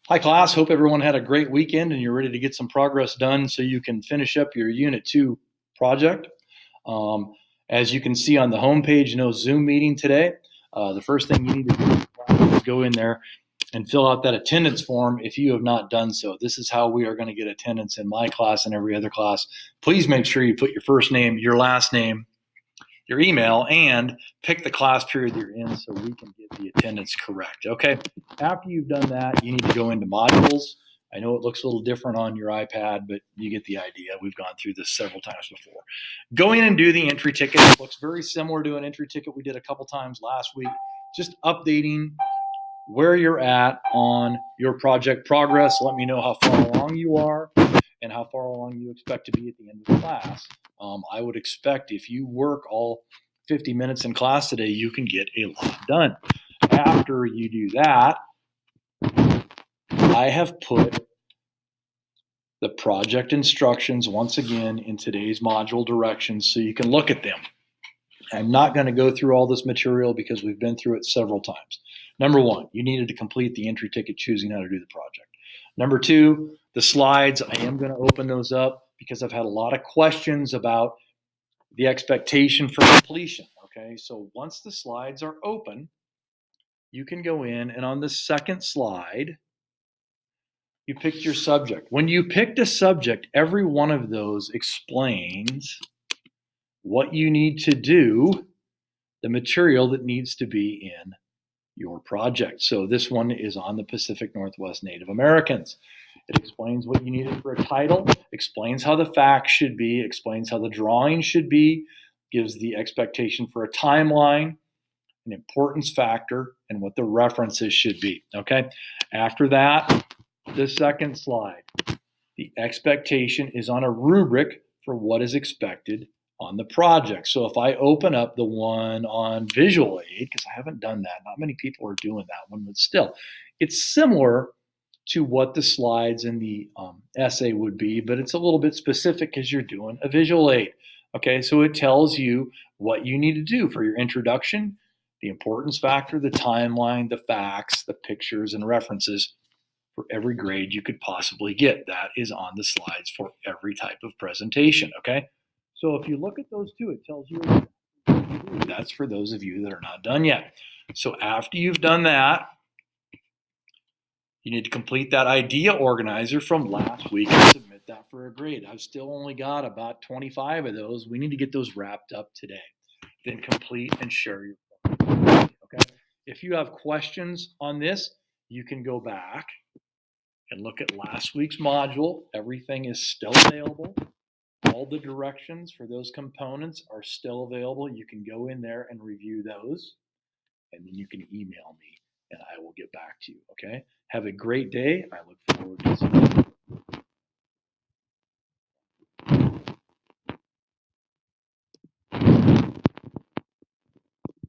Hi, class. Hope everyone had a great weekend and you're ready to get some progress done so you can finish up your Unit 2 project. Um, as you can see on the homepage, no Zoom meeting today. The first thing you need to do is go in there and fill out that attendance form if you have not done so. This is how we are going to get attendance in my class and every other class. Please make sure you put your first name, your last name, your email, and pick the class period you're in so we can get the attendance correct. Okay. After you've done that, you need to go into modules. I know it looks a little different on your iPad, but you get the idea. We've gone through this several times before. Go in and do the entry ticket. It looks very similar to an entry ticket we did a couple times last week. Just updating where you're at on your project progress. Let me know how far along you are and how far along you expect to be at the end of the class. I would expect if you work all 50 minutes in class today, you can get a lot done. After you do that, I have put the project instructions once again in today's module directions so you can look at them. I'm not going to go through all this material because we've been through it several times. Number one, you needed to complete the entry ticket choosing how to do the project. Number two, the slides, I am going to open those up because I've had a lot of questions about the expectation for completion. Okay, so once the slides are open, you can go in and on the second slide, you picked your subject. When you picked a subject, every one of those explains what you need to do, the material that needs to be in your project. So this one is on the Pacific Northwest Native Americans. It explains what you needed for a title, explains how the facts should be, explains how the drawing should be, gives the expectation for a timeline, an importance factor, and what the references should be. Okay. After that, the second slide, the expectation is on a rubric for what is expected on the project. So if I open up the one on visual aid, because I haven't done that, not many people are doing that one, but still, it's similar to what the slides in the essay would be, but it's a little bit specific because you're doing a visual aid. Okay, so it tells you what you need to do for your introduction, the importance factor, the timeline, the facts, the pictures, and references for every grade you could possibly get. That is on the slides for every type of presentation, okay? So if you look at those two, it tells you that's for those of you that are not done yet. So after you've done that, you need to complete that idea organizer from last week and submit that for a grade. I've still only got about 25 of those. We need to get those wrapped up today. Then complete and share your project, okay? If you have questions on this, you can go back and look at last week's module. Everything is still available. All the directions for those components are still available. You can go in there and review those, and then you can email me and I will get back to you. Okay? Have a great day. I look forward to seeing you.